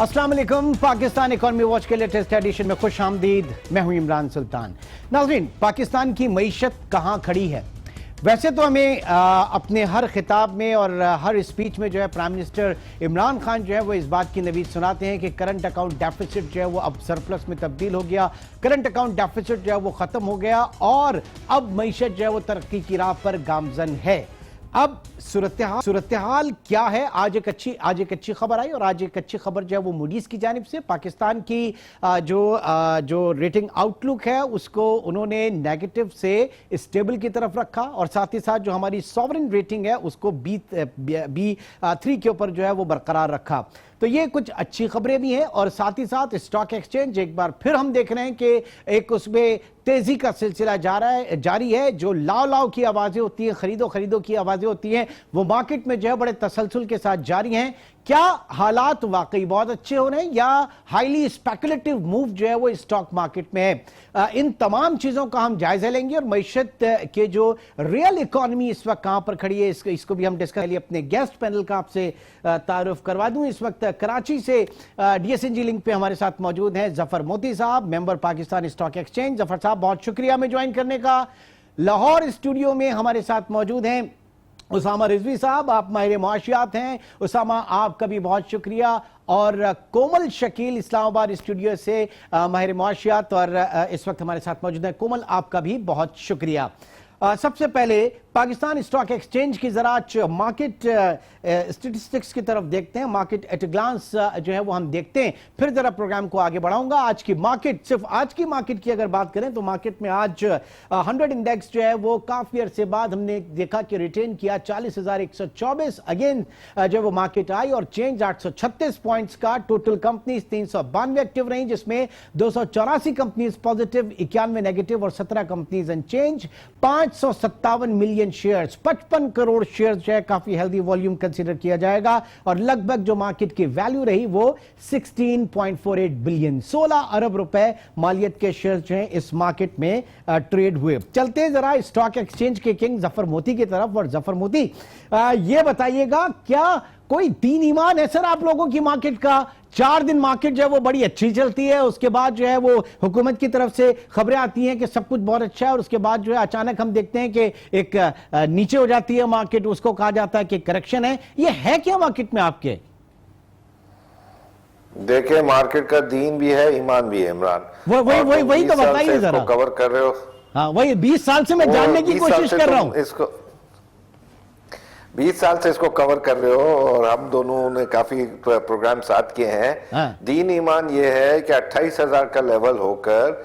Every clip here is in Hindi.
अस्सलाम वालेकुम। पाकिस्तान इकॉनमी वॉच के लेटेस्ट एडिशन में खुश आमदीद। मैं हूं इमरान सुल्तान। नाज़रीन, पाकिस्तान की मईशत कहां खड़ी है? वैसे तो हमें अपने हर खिताब में और हर स्पीच में जो है प्राइम मिनिस्टर इमरान खान जो है वो इस बात की नवीद सुनाते हैं कि करंट अकाउंट डेफिसिट जो है वो अब सरप्लस में तब्दील हो गया, करंट अकाउंट डेफिसिट जो है वो खत्म हो गया और अब मईशत जो है वो तरक्की की राह पर गामजन है। अब सूरत हाल क्या है? आज एक अच्छी खबर आई और आज एक अच्छी खबर जो है वो मूडीज की जानिब से पाकिस्तान की जो रेटिंग आउटलुक है उसको उन्होंने नेगेटिव से स्टेबल की तरफ रखा और साथ ही साथ जो हमारी सॉवरेन रेटिंग है उसको B3 के ऊपर जो है वो बरकरार रखा। तो ये कुछ अच्छी खबरें भी हैं और साथ ही साथ स्टॉक एक्सचेंज एक बार फिर हम देख रहे हैं कि एक उसमें तेजी का सिलसिला जारी है। जो लाव की आवाजें होती हैं, खरीदो की आवाजें होती हैं, वो मार्केट में जो है बड़े तसलसल के साथ जारी हैं। क्या हालात वाकई बहुत अच्छे हो रहे हैं या हाईली स्पेकुलेटिव मूव जो है वो स्टॉक मार्केट में है? इन तमाम चीजों का हम जायजा लेंगे और मईशत के जो रियल इकोनॉमी इस वक्त कहां पर खड़ी है इसको भी हम डिस्कस लिए। अपने गेस्ट पैनल का आपसे तारुफ करवा दूं। इस वक्त कराची से DSNG लिंक पे हमारे साथ मौजूद हैं जफर मोती साहब, member Pakistan stock exchange. Zafar साहब, बहुत शुक्रिया हमें ज्वाइन करने का। लाहौर स्टूडियो में हमारे साथ मौजूद हैं उसामा रिजवी साहब, आप माहिर मुआशियात हैं। उसामा, आपका भी बहुत शुक्रिया। और कोमल शकील इस्लामाबाद स्टूडियो से माहिर मुआशियात और इस वक्त हमारे साथ मौजूद हैं। कोमल, आपका भी बहुत शुक्रिया। सबसे पहले पाकिस्तान स्टॉक एक्सचेंज की जरा मार्केट स्टेटिस्टिक्स की तरफ देखते हैं, मार्केट एट ग्लांस जो है वो हम देखते हैं, फिर जरा प्रोग्राम को आगे बढ़ाऊंगा। आज की मार्केट, सिर्फ आज की मार्केट की अगर बात करें तो मार्केट में आज 100 इंडेक्स जो है वो काफी अरसे बाद हमने देखा कि रिटेन किया 40,124 अगेन जो है वो मार्केट आई और चेंज 836 पॉइंट्स का। टोटल कंपनीज 392 एक्टिव रही, जिसमें 284 कंपनीज पॉजिटिव, 91 नेगेटिव और 17 companies unchange. 557 million shares, 55 crore shares जो है काफी हेल्दी वॉल्यूम कंसीडर किया जाएगा और लगभग जो मार्केट की वैल्यू रही वो 16.48 बिलियन, 16 अरब रुपए मालियत के शेयर्स जो है इस मार्केट में ट्रेड हुए। चलते जरा स्टॉक एक्सचेंज के किंग जफर मोती की तरफ। और जफर मोती, ये बताइएगा क्या कोई दीन ईमान है सर आप लोगों की मार्केट का? 4 दिन मार्केट जो है वो बड़ी अच्छी चलती है, उसके बाद जो है वो हुकूमत की तरफ से खबरें आती हैं कि सब कुछ बहुत अच्छा है और उसके बाद जो है अचानक हम देखते हैं कि एक नीचे हो जाती है मार्केट, उसको कहा जाता है कि करेक्शन है। ये है क्या मार्केट में आपके? देखिए, मार्केट का दीन भी है, ईमान भी है इमरान। वही तो बताइए जरा। कवर कर रहे हो? हाँ, वही 20 साल से मैं जानने की कोशिश कर रहा हूं। इसको 20 साल से इसको कवर कर रहे हो और हम दोनों ने काफी प्रोग्राम साथ किए हैं। हाँ। दीन ईमान ये है कि 28,000 का लेवल होकर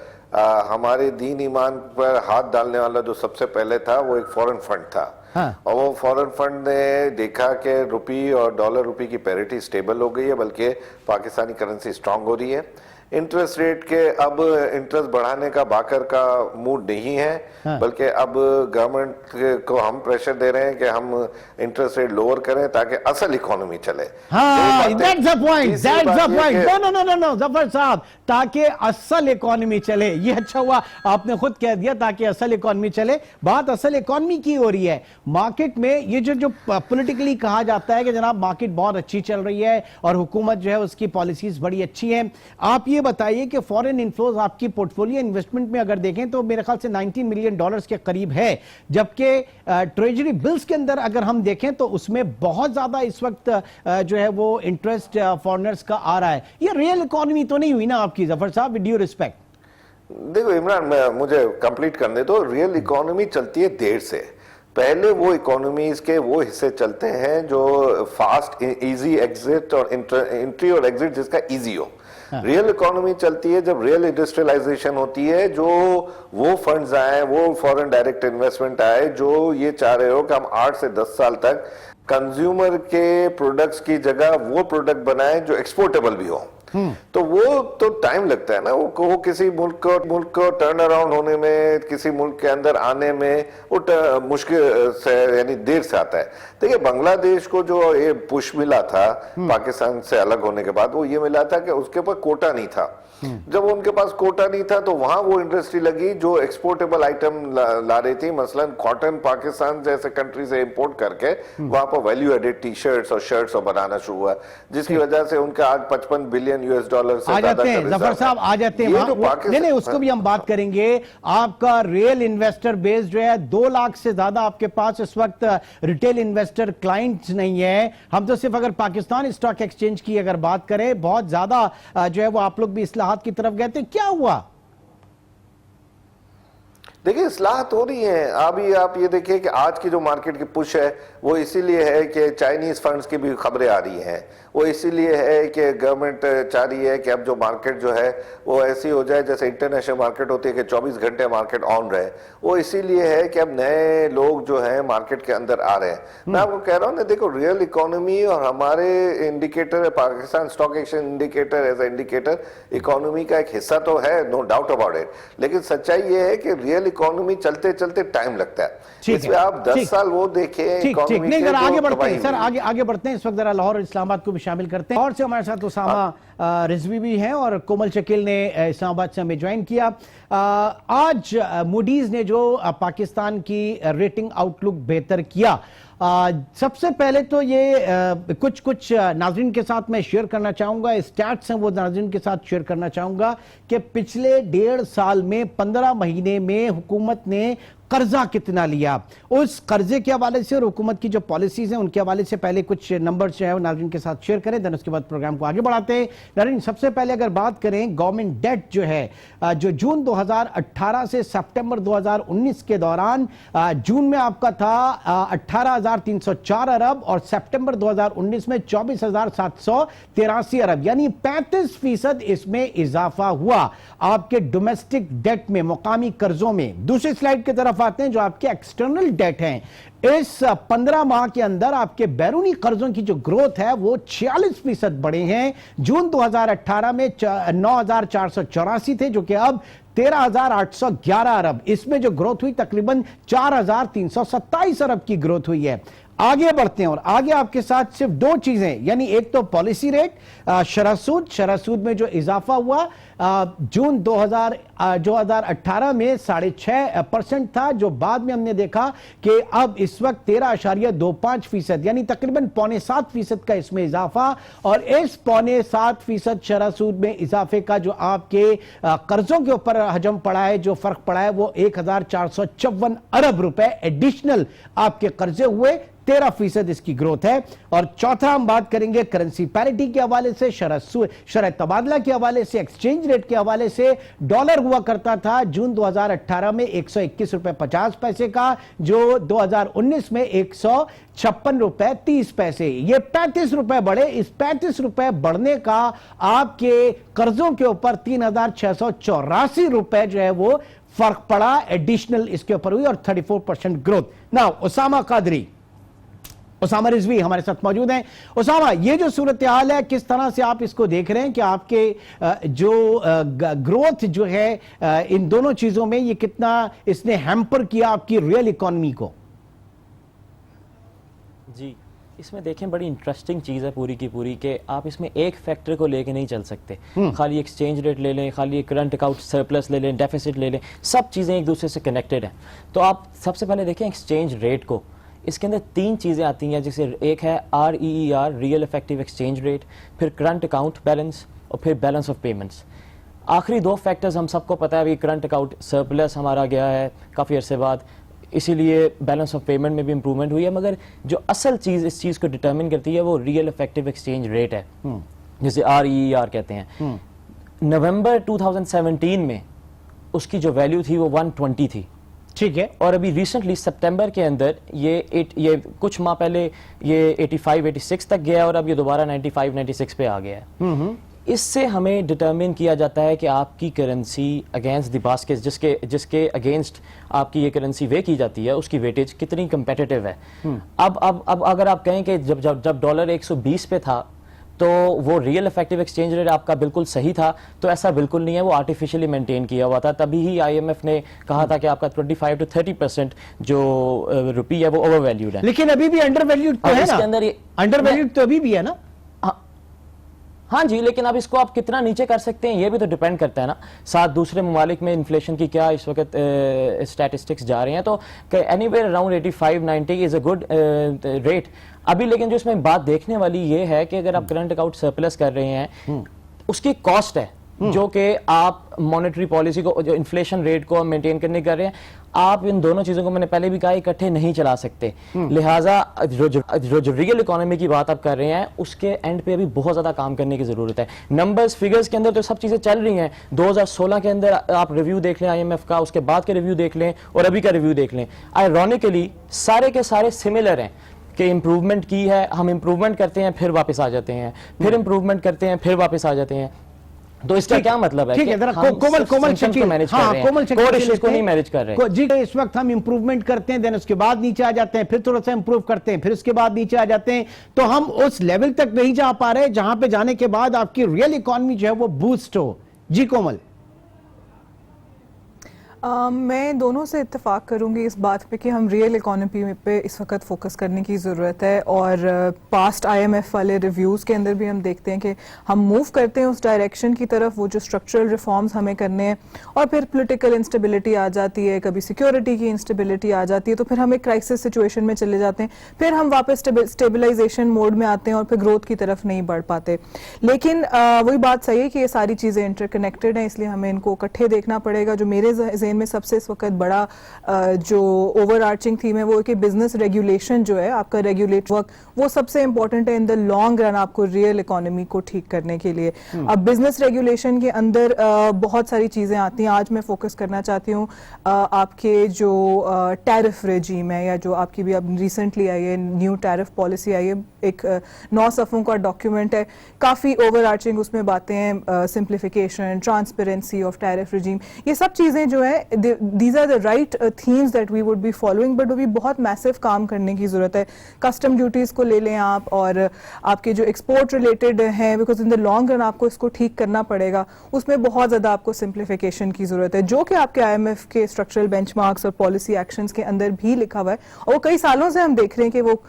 हमारे दीन ईमान पर हाथ डालने वाला जो सबसे पहले था वो एक फॉरेन फंड था। हाँ। और वो फॉरेन फंड ने देखा कि रुपी और डॉलर रुपी की पैरिटी स्टेबल हो गई है, बल्कि पाकिस्तानी करेंसी स्ट्रांग हो रही है। इंटरेस्ट रेट के अब इंटरेस्ट बढ़ाने का बाकर का मूड नहीं है। हाँ। बल्कि अब गवर्नमेंट को हम प्रेशर दे रहे हैं कि हम इंटरेस्ट रेट लोअर करें ताकि असल इकोनॉमी चले। हाँ, that's the point, that's the point. No, Zafar साहब, ताकि असल इकोनॉमी चले। ये अच्छा हुआ आपने खुद कह दिया, ताकि असल इकोनॉमी चले। बात असल इकोनॉमी की हो रही है। मार्केट में ये जो पॉलिटिकली कहा जाता है कि जनाब मार्केट बहुत अच्छी चल रही है और हुकूमत जो है उसकी पॉलिसीज बड़ी अच्छी हैं। आप ये बताइए कि फॉरेन इन्फ्लोज आपकी पोर्टफोलियो इन्वेस्टमेंट में अगर देखें तो मेरे ख्याल से $19 मिलियन के करीब है, जबकि ट्रेजरी बिल्स के अंदर अगर हम देखें तो उसमें बहुत ज्यादा इस वक्त जो है वो इंटरेस्ट फॉरेनर्स का आ रहा है। ये रियल इकोनॉमी तो नहीं हुई ना आपकी जफर साहब, विद ड्यू रिस्पेक्ट? देखो इमरान, मुझे कंप्लीट करने दो। रियल इकोनॉमी चलती है देर से। पहले वो इकोनॉमीज के वो हिस्से चलते हैं जो फास्ट इजी एग्जिट और एंट्री और एग्जिट जिसका इजी हो। रियल इकोनॉमी चलती है जब रियल इंडस्ट्रियलाइजेशन होती है, जो वो फंड्स आए, वो फॉरेन डायरेक्ट इन्वेस्टमेंट आए जो ये चाह रहे हो कि हम 8 से 10 साल तक कंज्यूमर के प्रोडक्ट्स की जगह वो प्रोडक्ट बनाएं जो एक्सपोर्टेबल भी हो। तो वो तो टाइम लगता है ना, वो किसी मुल्क को टर्न अराउंड होने में, किसी मुल्क के अंदर आने में वो मुश्किल से यानी देर से आता है। देखिए बांग्लादेश को जो ये पुश मिला था पाकिस्तान से अलग होने के बाद, वो ये मिला था कि उसके ऊपर कोटा नहीं था। जब उनके पास कोटा नहीं था तो वहां वो इंडस्ट्री लगी जो एक्सपोर्टेबल आइटम ला रही थी, मसलन कॉटन पाकिस्तान जैसे कंट्री से इंपोर्ट करके वहां पर वैल्यू एडेड टी शर्ट्स और शर्ट्स और बनाना शुरू हुआ, जिसकी वजह से उनका आज $55 बिलियन से आ जाते हैं। जफर साहब आ जाते हैं नहीं, उसको भी हम बात करेंगे। आपका रियल इन्वेस्टर बेस जो है 2 लाख से ज्यादा आपके पास इस वक्त रिटेल इन्वेस्टर क्लाइंट्स नहीं है। हम तो सिर्फ अगर पाकिस्तान स्टॉक एक्सचेंज की अगर बात करें, बहुत ज्यादा जो है वो आप लोग भी इस्लाहात की तरफ गए थे, क्या हुआ? देखिए इस्लाहत हो रही है। अभी आप ये देखिए कि आज की जो मार्केट की पुश है वो इसीलिए है कि चाइनीज फंड्स की भी खबरें आ रही हैं, वो इसीलिए है कि गवर्नमेंट चाह रही है कि अब जो मार्केट जो है वो ऐसी हो जाए जैसे इंटरनेशनल मार्केट होती है कि 24 घंटे मार्केट ऑन रहे। वो इसीलिए है कि अब नए लोग जो है मार्केट के अंदर आ रहे हैं। मैं आपको कह रहा हूँ ना, देखो रियल इकोनॉमी और हमारे indicator, Pakistan stock exchange indicator as a indicator economy का एक हिस्सा तो है, नो डाउट अबाउट इट, लेकिन सच्चाई ये है कि रियल इकोनॉमी चलते चलते टाइम लगता है। इसमें आप 10 साल वो देखें इकोनॉमी के, आगे बढ़ते हैं सर, आगे बढ़ते हैं। इस वक्त जरा लाहौर और इस्लामाबाद को भी शामिल करते हैं। और से हमारे साथ उसामा रिजवी भी हैं और कोमल शकील ने इस्लामाबाद से हमें ज्वाइन किया। आज मूडीज ने जो पाकिस्तान की रेटिंग आउटलुक बेहतर किया, सबसे पहले तो ये कुछ नाज़रीन के साथ मैं शेयर करना चाहूंगा, स्टैट्स हैं वो नाज़रीन के साथ शेयर करना चाहूंगा कि पिछले 1.5 साल में 15 महीने में हुकूमत ने कर्जा कितना लिया, उस कर्जे के हवाले से और हुकूमत की जो पॉलिसीज हैं उनके हवाले से पहले कुछ नंबर्स जो है वो नाज़रीन के साथ शेयर करें, देन उसके बाद प्रोग्राम को आगे बढ़ाते हैं। नाज़रीन सबसे पहले अगर बात करें गवर्नमेंट डेट जो है, जो जून 2018 से सितंबर 2019 के दौरान, जून में आपका था 18,304 अरब और सितंबर 2019 में 24,783 अरब, यानी 35% इसमें इजाफा हुआ आपके डोमेस्टिक डेट में, मुकामी कर्जों में। दूसरी स्लाइड की तरफ आते हैं, जो आपके एक्सटर्नल डेट हैं। इस 15 माह के अंदर आपके बैरूनी कर्जों की जो ग्रोथ है वो 46% बढ़े हैं। जून 2018 में 9,484 थे, जो कि अब 13,811 अरब, इसमें जो ग्रोथ हुई तकरीबन 4,327 अरब की ग्रोथ हुई है। आगे बढ़ते हैं और आगे आपके साथ सिर्फ 2 चीजें, यानी एक तो पॉलिसी रेट, शरह सूद में जो इजाफा हुआ जून 2018 में 6.5% था, जो बाद में हमने देखा कि अब इस वक्त 13.25%, यानी तकरीबन 6.25% का इसमें इजाफा। और इस 6.25% शरह सूद में इजाफे का जो आपके कर्जों के ऊपर हजम पड़ा है, जो फर्क पड़ा है, वो 1,454 अरब रुपए एडिशनल आपके कर्जे हुए, 13% इसकी ग्रोथ है। और चौथा हम बात करेंगे करेंसी पैरिटी के हवाले से, शरह तबादला के हवाले से, एक्सचेंज रेट के हवाले से। डॉलर हुआ करता था जून 2018 में 121 रुपए 50 पैसे का, जो 2019 में 156 रुपए 30 पैसे, ये 35 रुपए बढ़े। इस 35 रुपए बढ़ने का आपके कर्जों के ऊपर 3,684 रुपए जो है वो फर्क पड़ा एडिशनल इसके ऊपर हुई, और 34% ग्रोथ। नाउ उसामा रिजवी हमारे साथ मौजूद हैं। उसामा, ये जो सूरत हाल है, किस तरह से आप इसको देख रहे हैं कि आपके जो ग्रोथ जो है इन दोनों चीजों में, ये कितना इसने हैम्पर किया आपकी रियल इकोनॉमी को? जी, इसमें देखें बड़ी इंटरेस्टिंग चीज़ है पूरी की पूरी, कि आप इसमें एक फैक्टर को लेके नहीं चल सकते। खाली एक्सचेंज रेट ले लें, खाली करंट अकाउंट सरप्लस ले लें, डेफिसिट ले लें, सब चीज़ें एक दूसरे से कनेक्टेड हैं। तो आप सबसे पहले देखें एक्सचेंज रेट को, इसके अंदर 3 चीज़ें आती हैं, जैसे एक है REER, real effective exchange rate, फिर करंट अकाउंट बैलेंस, और फिर बैलेंस ऑफ पेमेंट्स। आखिरी 2 फैक्टर्स हम सबको पता है, अभी करंट अकाउंट सरप्लस हमारा गया है काफ़ी अरसे बाद, इसीलिए बैलेंस ऑफ पेमेंट में भी इंप्रूवमेंट हुई है। मगर जो असल चीज़ इस चीज़ को डिटर्मिन करती है वो रियल इफेक्टिव एक्सचेंज रेट है, जिसे REER कहते हैं। नवंबर 2017 में उसकी जो वैल्यू थी वो 120 थी, ठीक है, और अभी रिसेंटली सितंबर के अंदर ये कुछ माह पहले ये 85-86 तक गया, और अब ये दोबारा 95-96 पे आ गया है। इससे हमें डिटरमिन किया जाता है कि आपकी करेंसी अगेंस्ट द बास्केट, जिसके अगेंस्ट आपकी ये करेंसी वे की जाती है, उसकी वेटेज कितनी कंपेटिटिव है। अब अगर आप कहें कि जब डॉलर 120 पे था तो वो रियल इफेक्टिव एक्सचेंज रेट आपका बिल्कुल सही था, तो ऐसा बिल्कुल नहीं है, वो आर्टिफिशियली मेंटेन किया हुआ था। तभी ही IMF ने कहा था कि आपका 25 to 30% जो रुपी है वो ओवर वैल्यूड है। लेकिन अभी भी अंडर वैल्यूड तो है ना, अंदर ये अंडर वैल्यूड तो अभी भी है ना। हाँ जी, लेकिन अब इसको आप कितना नीचे कर सकते हैं ये भी तो डिपेंड करता है ना। साथ दूसरे ममालिक में इन्फ्लेशन की क्या इस वक्त स्टैटिस्टिक्स जा रहे हैं, तो anywhere around 85-90 is a good rate अभी। लेकिन जो इसमें बात देखने वाली ये है कि अगर आप करंट अकाउंट सरप्लस कर रहे हैं, उसकी कॉस्ट है जो कि आप मॉनेटरी पॉलिसी को, जो इन्फ्लेशन रेट को मेंटेन करने कर रहे हैं, आप इन दोनों चीजों को मैंने पहले भी कहा इकट्ठे नहीं चला सकते। लिहाजा जो रियल इकोनॉमी की बात आप कर रहे हैं उसके एंड पे अभी बहुत ज्यादा काम करने की जरूरत है। नंबर्स फिगर्स के अंदर तो सब चीजें चल रही हैं। 2016 के अंदर आप रिव्यू देख लें IMF का, उसके बाद के रिव्यू देख लें और अभी का रिव्यू देख लें, आयरॉनिकली सारे के सारे सिमिलर हैं कि इंप्रूवमेंट की है, हम इंप्रूवमेंट करते हैं फिर वापस आ जाते हैं, फिर इंप्रूवमेंट करते हैं फिर वापस आ जाते हैं। तो इसका क्या मतलब है? ठीक है, जरा कोमल शकील, मैनेज कर रहे हैं, कोर इश्यूज को नहीं मैनेज कर रहे जी। इस वक्त हम इंप्रूवमेंट करते हैं, देन उसके बाद नीचे आ जाते हैं, फिर थोड़ा सा इंप्रूव करते हैं, फिर उसके बाद नीचे आ जाते हैं, तो हम उस लेवल तक नहीं जा पा रहे जहां पे जाने के बाद आपकी रियल इकोनॉमी जो है वो बूस्ट हो। जी कोमल। मैं दोनों से इत्तेफाक करूंगी इस बात पे कि हम रियल इकोनॉमी पे इस वक्त फोकस करने की ज़रूरत है। और पास्ट IMF वाले रिव्यूज़ के अंदर भी हम देखते हैं कि हम मूव करते हैं उस डायरेक्शन की तरफ, वो जो स्ट्रक्चरल रिफॉर्म्स हमें करने हैं, और फिर पॉलिटिकल इंस्टेबिलिटी आ जाती है, कभी सिक्योरिटी की इंस्टेबिलिटी आ जाती है, तो फिर हम एक क्राइसिस सिचुएशन में चले जाते हैं, फिर हम वापस स्टेबलाइजेशन मोड में आते हैं और फिर ग्रोथ की तरफ नहीं बढ़ पाते। लेकिन वही बात सही है कि ये सारी चीज़ें इंटरकनेक्टेड हैं, इसलिए हमें इनको इकट्ठे देखना पड़ेगा। जो मेरे ज़हन में सबसे इस वक्त बड़ा जो ओवर आर्चिंग थीम है वो कि बिजनेस रेगुलेशन जो है, आपका रेगुलेट वर्क, वो सबसे इंपॉर्टेंट है इन द लॉन्ग रन आपको रियल इकोनॉमी को ठीक करने के लिए। अब बिजनेस रेगुलेशन के अंदर बहुत सारी चीजें आती हैं। आज मैं फोकस करना चाहती हूँ आपके जो टैरिफ रेजीम है, या जो आपकी भी अब रिसेंटली आई है न्यू टैरिफ पॉलिसी आई है, एक 9 सफ़ों का डॉक्यूमेंट है, काफ़ी ओवर आर्चिंग उसमें बातें हैं, simplification, transparency of tariff regime, ये सब चीज़ें जो है these are the right themes that we would be following, but अभी बहुत मैसिव काम करने की ज़रूरत है। कस्टम ड्यूटीज़ को ले लें आप, और आपके जो एक्सपोर्ट रिलेटेड हैं, because in the long run आपको इसको ठीक करना पड़ेगा, उसमें बहुत ज़्यादा आपको सिंप्लीफिकेशन की ज़रूरत है, जो कि आपके IMF के स्ट्रक्चरल बेंचमार्क्स और पॉलिसी एक्शंस के अंदर भी लिखा हुआ है। और वो कई सालों से हम देख रहे हैं कि वो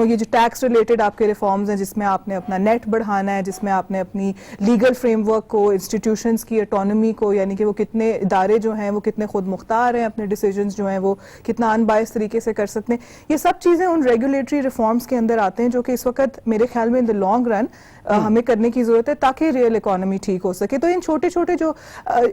ये जो टैक्स रिलेटेड आपके रिफॉर्म्स हैं, जिसमें आपने अपना नेट बढ़ाना है, जिसमें आपने अपनी लीगल फ्रेमवर्क को, इंस्टीट्यूशंस की ऑटोनॉमी को, यानी कि वो कितने इदारे जो हैं वो कितने खुद मुख्तार हैं, अपने डिसीजंस जो हैं वो कितना अनबायस तरीके से कर सकते हैं, ये सब चीज़ें उन रेगुलेटरी रिफॉर्म्स के अंदर आते हैं जो कि इस वक्त मेरे ख्याल में इन द लॉन्ग रन हमें करने की जरूरत है ताकि रियल इकोनॉमी ठीक हो सके। तो इन छोटे छोटे जो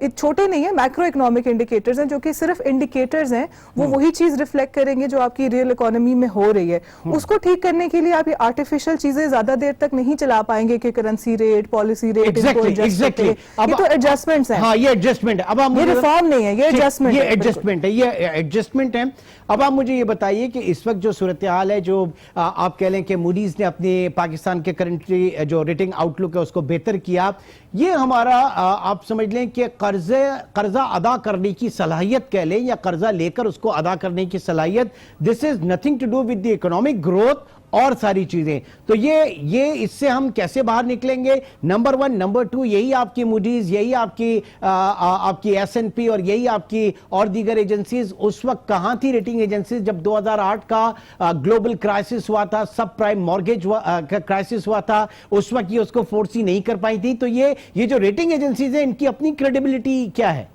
छोटे नहीं है, मैक्रो इकोनॉमिक इंडिकेटर्स हैं, जो कि सिर्फ इंडिकेटर्स हैं, वो वही चीज रिफ्लेक्ट करेंगे जो आपकी रियल इकोनॉमी में हो रही है। उसको ठीक करने के लिए आप ये आर्टिफिशियल चीजें ज्यादा देर तक नहीं चला पाएंगे कि करेंसी रेट, पॉलिसी रेट, ये तो एडजस्टमेंट्स हैं। हाँ, ये एडजस्टमेंट है। अब आप ये रिफॉर्म नहीं है, ये एडजस्टमेंट है, ये एडजस्टमेंट है। अब आप मुझे ये बताइए कि इस वक्त जो सूरत हाल है, जो आप कह लें कि मूडीज ने अपने पाकिस्तान के करंटली जो रेटिंग आउटलुक है उसको बेहतर किया, ये हमारा आप समझ लें कि कर्जा अदा करने की सलाहियत कह लें, या कर्जा लेकर उसको अदा करने की सलाहियत, this is nothing to do with the economic growth और सारी चीजें। तो ये इससे हम कैसे बाहर निकलेंगे? नंबर 1, नंबर 2, यही आपकी मूडीज, यही आपकी S&P और यही आपकी और दीगर एजेंसीज उस वक्त कहां थी, रेटिंग एजेंसीज, जब 2008 का ग्लोबल क्राइसिस हुआ था, सब प्राइम मॉर्गेज क्राइसिस हुआ था, उस वक्त ये उसको फोर्सी नहीं कर पाई थी। तो ये जो रेटिंग एजेंसीज है, इनकी अपनी क्रेडिबिलिटी क्या है?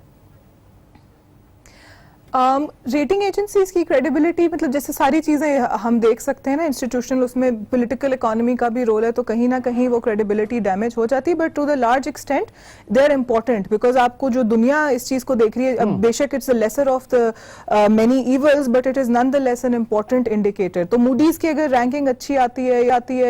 रेटिंग एजेंसीज की क्रेडिबिलिटी, मतलब जैसे सारी चीज़ें हम देख सकते हैं ना, इंस्टीट्यूशनल, उसमें पॉलिटिकल इकोनॉमी का भी रोल है, तो कहीं ना कहीं वो क्रेडिबिलिटी डैमेज हो जाती है, but to the large extent they are important, because आपको जो दुनिया इस चीज़ को देख रही है, अब बेशक it's the lesser of the many evils, but it is nonetheless an important indicator. तो मूडीज़ की अगर रैंकिंग अच्छी आती है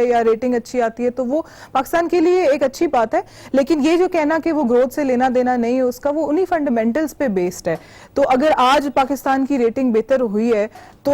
या रेटिंग अच्छी आती है, तो वो पाकिस्तान के लिए एक अच्छी बात है। लेकिन ये जो कहना कि वो ग्रोथ से लेना देना नहीं है उसका, वो उन्हीं फंडामेंटल्स पे बेस्ड है। तो अगर आज आज पाकिस्तान की रेटिंग बेहतर हुई है तो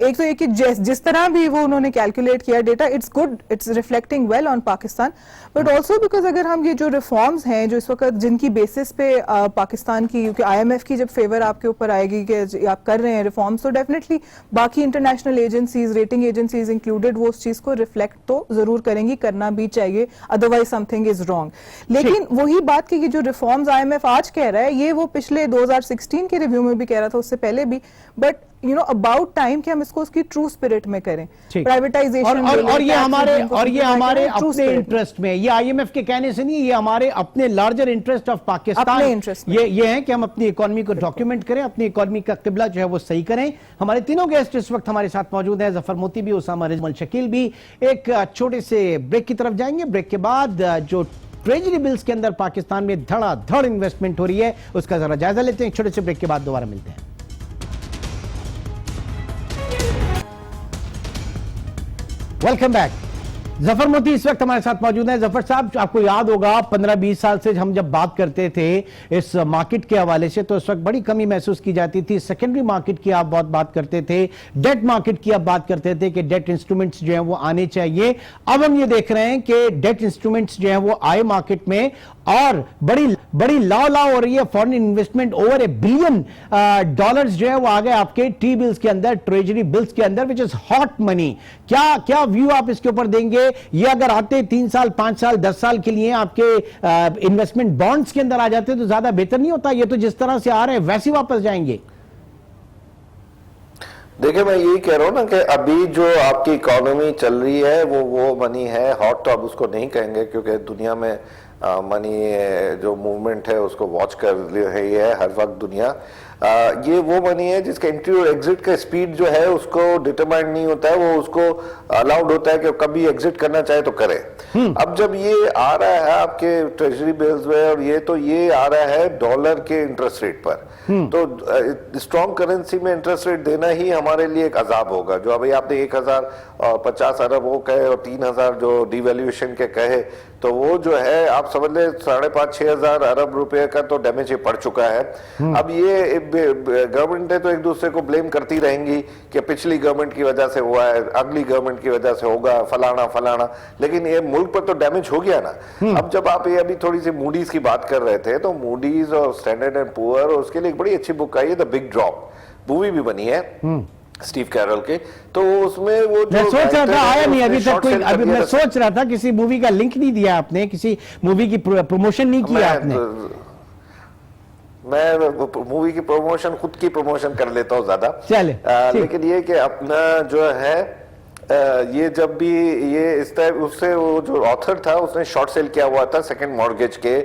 एक तो ये कि जिस तरह भी वो उन्होंने कैलकुलेट किया data, it's good, it's reflecting well on Pakistan, but also because अगर हम ये जो रिफॉर्म्स हैं जो इस वक्त जिनकी बेसिस पे पाकिस्तान की, क्योंकि IMF की जब फेवर आपके ऊपर आएगी कि आप कर रहे हैं रिफॉर्म्स, तो डेफिनेटली बाकी international agencies, rating agencies included, वो उस चीज को रिफ्लेक्ट तो जरूर करेंगी, करना भी चाहिए, अदरवाइज समथिंग इज रॉन्ग। लेकिन वही बात की कि जो रिफॉर्म्स IMF आज कह रहा है, ये वो पिछले 2016 के रिव्यू में भी कह रहा था, उससे पहले भी, but you know about time कि हम इसको उसकी ट्रू स्पिरिट में करें, प्राइवेटाइजेशन और ये हमारे अपने इंटरेस्ट में, ये IMF के कहने से नहीं, ये हमारे अपने लार्जर इंटरेस्ट ऑफ पाकिस्तान, ये है कि हम अपनी इकोनॉमी को डॉक्यूमेंट करें, अपनी इकोनॉमी का किबला जो है वो सही करें। हमारे तीनों गेस्ट इस वक्त हमारे साथ मौजूद हैं, जफर मोती भी, उसामा रिजवान शकील भी। एक छोटे से ब्रेक की तरफ जाएंगे, ब्रेक के बाद जो ट्रेजरी बिल्स के अंदर पाकिस्तान में धड़ाधड़ इन्वेस्टमेंट हो रही है उसका जरा जायजा लेते हैं। छोटे से ब्रेक के बाद दोबारा मिलते हैं। Welcome back. जफर मोती इस वक्त हमारे साथ मौजूद हैं। जफर साहब, आपको याद होगा 15-20 साल से हम जब बात करते थे इस मार्केट के हवाले से, तो इस वक्त बड़ी कमी महसूस की जाती थी। सेकेंडरी मार्केट की आप बहुत बात करते थे, डेट मार्केट की आप बात करते थे कि डेट इंस्ट्रूमेंट्स जो हैं वो आने चाहिए। अब हम ये देख रहे हैं कि डेट इंस्ट्रूमेंट्स जो हैं वो आए मार्केट में, और बड़ी लाव हो रही है। फॉरेन इन्वेस्टमेंट ओवर $1 बिलियन जो है वो आ गए आपके टी बिल्स के अंदर, ट्रेजरी बिल्स के अंदर, विच इज हॉट मनी। क्या व्यू आप इसके ऊपर देंगे? ये अगर आते 3 साल, 5 साल, 10 साल के लिए आपके इन्वेस्टमेंट बॉन्ड्स के अंदर आ जाते तो ज्यादा बेहतर नहीं होता? ये तो जिस तरह से आ रहे हैं वैसे वापस जाएंगे। देखिए, मैं यही कह रहा हूं ना कि अभी जो आपकी इकोनॉमी चल रही है वो मनी है हॉट, तो आप उसको नहीं कहेंगे, क्योंकि दुनिया में मनी जो मूवमेंट है उसको वॉच कर रही है हर वक्त दुनिया। ये वो मनी है जिसका एंट्री और एग्जिट का स्पीड जो है उसको डिटरमाइंड नहीं होता है, वो उसको अलाउड होता है कि कभी एग्जिट करना चाहे तो करे। अब जब ये आ रहा है आपके ट्रेजरी बिल्स में, और ये आ रहा है डॉलर के इंटरेस्ट रेट पर, तो स्ट्रॉन्ग करेंसी में इंटरेस्ट रेट देना ही हमारे लिए एक अजाब होगा। जो अभी आपने 1050 अरब वो कहे और 3000 जो डिवैल्यूएशन के कहे, तो वो जो है आप समझ ले 5,500-6 हजार अरब रुपए का तो डैमेज ये पड़ चुका है। अब ये गवर्नमेंटें तो एक दूसरे को ब्लेम करती रहेंगी कि पिछली गवर्नमेंट की वजह से हुआ है, अगली गवर्नमेंट की वजह से होगा, फलाना, लेकिन ये मुल्क पर तो डैमेज हो गया ना। अब जब आप ये अभी थोड़ी सी मूडीज की बात कर रहे थे, तो मूडीज और स्टैंडर्ड एंड पुअर, उसके लिए एक बड़ी अच्छी बुक आई है, द बिग ड्रॉप, मूवी भी बनी है स्टीव कैरल के, तो उसमें वो मैं सोच रहा था, आया नहीं अभी तक कोई, अभी मैं सोच रहा था किसी मूवी का लिंक नहीं दिया आपने, किसी मूवी की प्रमोशन नहीं किया आपने। मैं मूवी की प्रमोशन, खुद की प्रमोशन कर लेता हूँ ज्यादा, लेकिन ये कि अपना जो है ये जब भी ये इस तरह, उससे वो जो ऑथर था उसने शॉर्ट सेल किया हुआ था सेकंड मॉर्गेज के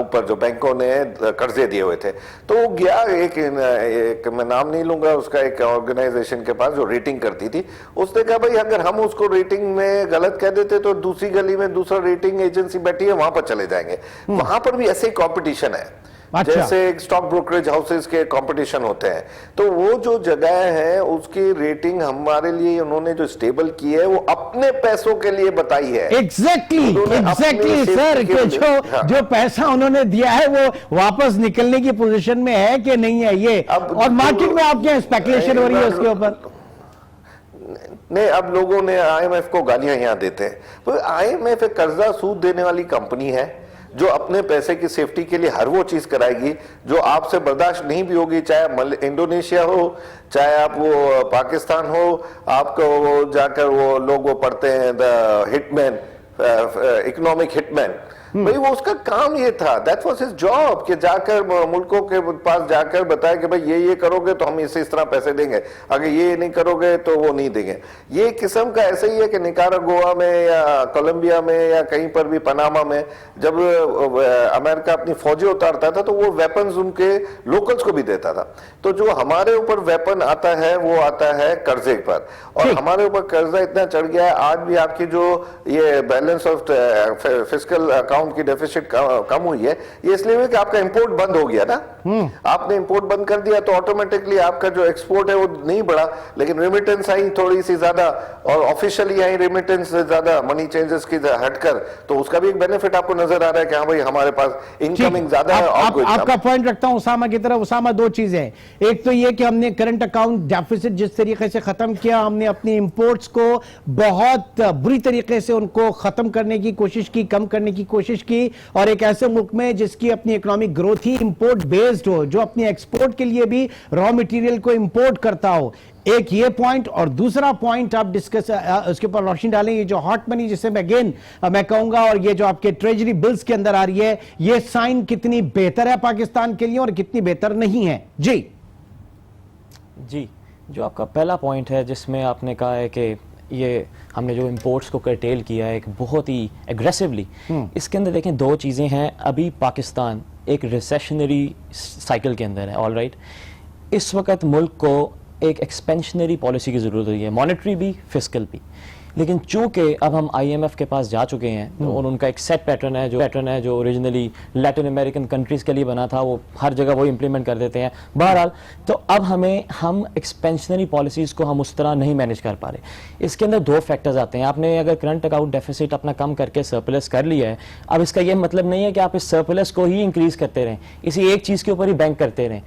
ऊपर जो बैंकों ने कर्जे दिए हुए थे, तो वो गया एक मैं नाम नहीं लूंगा उसका, एक ऑर्गेनाइजेशन के पास जो रेटिंग करती थी। उसने कहा भाई अगर हम उसको रेटिंग में गलत कह देते तो दूसरी गली में दूसरा रेटिंग एजेंसी बैठी है, वहां पर चले जाएंगे। वहां पर भी ऐसे ही कॉम्पिटिशन है, अच्छा। जैसे स्टॉक ब्रोकरेज हाउसेस के कंपटीशन होते हैं, तो वो जो जगह है उसकी रेटिंग हमारे लिए उन्होंने जो स्टेबल की है वो अपने पैसों के लिए बताई है। एग्जैक्टली सर, जो पैसा उन्होंने दिया है वो वापस निकलने की पोजीशन में है कि नहीं है ये, और मार्केट में आपके स्पेकुलेशन हो रही है उसके ऊपर। नहीं, अब लोगों ने IMF को गालियां यहां देते हैं, तो IMF एक कर्जा सूद देने वाली कंपनी है जो अपने पैसे की सेफ्टी के लिए हर वो चीज कराएगी जो आपसे बर्दाश्त नहीं भी होगी, चाहे इंडोनेशिया हो, चाहे आप वो पाकिस्तान हो। आपको वो जाकर वो लोग वो पढ़ते हैं द हिटमैन, इकोनॉमिक हिटमैन, भाई वो उसका काम ये था, दैट वाज हिज जॉब, कि जाकर मुल्कों के पास जाकर बताया कि भाई ये करोगे तो हम इस तरह पैसे देंगे, अगर ये नहीं करोगे तो वो नहीं देंगे। ये किस्म का ऐसा ही है कि निकारागुआ में या कोलंबिया में या कहीं पर भी पनामा में जब अमेरिका अपनी फौजी उतारता था तो वो वेपन्स उनके लोकल्स को भी देता था। तो जो हमारे ऊपर वेपन आता है वो आता है कर्जे पर, और हमारे ऊपर कर्जा इतना चढ़ गया है, आज भी आपकी जो ये balance of fiscal account account की डेफिसिट कम हुई है, ये इसलिए हुई कि आपका इंपोर्ट बंद हो गया ना। आपने इंपोर्ट बंद कर दिया तो ऑटोमेटिकली आपका जो एक्सपोर्ट है वो नहीं बढ़ा, लेकिन रेमिटेंस आई थोड़ी सी ज्यादा और ऑफिशियली आई रेमिटेंस ज्यादा मनी चेंजेस की हटकर, तो उसका भी एक बेनिफिट आपको नजर आ रहा है कि हाँ भाई हमारे पास इनकमिंग ज्यादा है। आपका पॉइंट रखता हूं उसामा की तरफ। उसामा, दो चीजें हैं, एक तो ये कि हमने करंट अकाउंट डेफिसिट जिस तरीके से खत्म किया, हमने अपनी इंपोर्ट्स को बहुत बुरी तरीके से उनको खत्म करने की कोशिश की, कम करने की कोशिश की, और एक ऐसे मुल्क में जिसकी अपनी इकोनॉमिक ग्रोथ ही इंपोर्ट बेस्ड हो, जो अपनी एक्सपोर्ट के लिए भी रॉ मटेरियल को इंपोर्ट करता हो। एक ये पॉइंट, और दूसरा पॉइंट आप डिस्कस उसके ऊपर रोशनी डालें, ये जो हॉट मनी जिसे मैं अगेन मैं कहूंगा, और ये जो आपके ट्रेजरी बिल्स के अंदर आ रही है, ये साइन कितनी बेहतर है पाकिस्तान के लिए और कितनी बेहतर नहीं है। जी, जो आपका पहला पॉइंट है जिसमें आपने कहा है कि ये हमने जो इंपोर्ट्स को कर्टेल किया है एक बहुत ही एग्रेसिवली, इसके अंदर देखें दो चीज़ें हैं। अभी पाकिस्तान एक रिसेशनरी साइकिल के अंदर है, ऑल राइट। इस वक्त मुल्क को एक एक्सपेंशनरी पॉलिसी की ज़रूरत है, मॉनेटरी भी, फिस्कल भी। लेकिन चूंकि अब हम IMF के पास जा चुके हैं और उनका एक सेट पैटर्न है जो ओरिजिनली लैटिन अमेरिकन कंट्रीज़ के लिए बना था, वो हर जगह वो इम्प्लीमेंट कर देते हैं। बहरहाल, तो अब हम एक्सपेंशनरी पॉलिसीज़ को हम उस तरह नहीं मैनेज कर पा रहे। इसके अंदर दो फैक्टर्स आते हैं। आपने अगर करंट अकाउंट डेफिसिट अपना कम करके सरप्लस कर लिया है, अब इसका ये मतलब नहीं है कि आप इस सरप्लस को ही इंक्रीज़ करते रहें, इसी एक चीज़ के ऊपर ही बैंक करते रहें।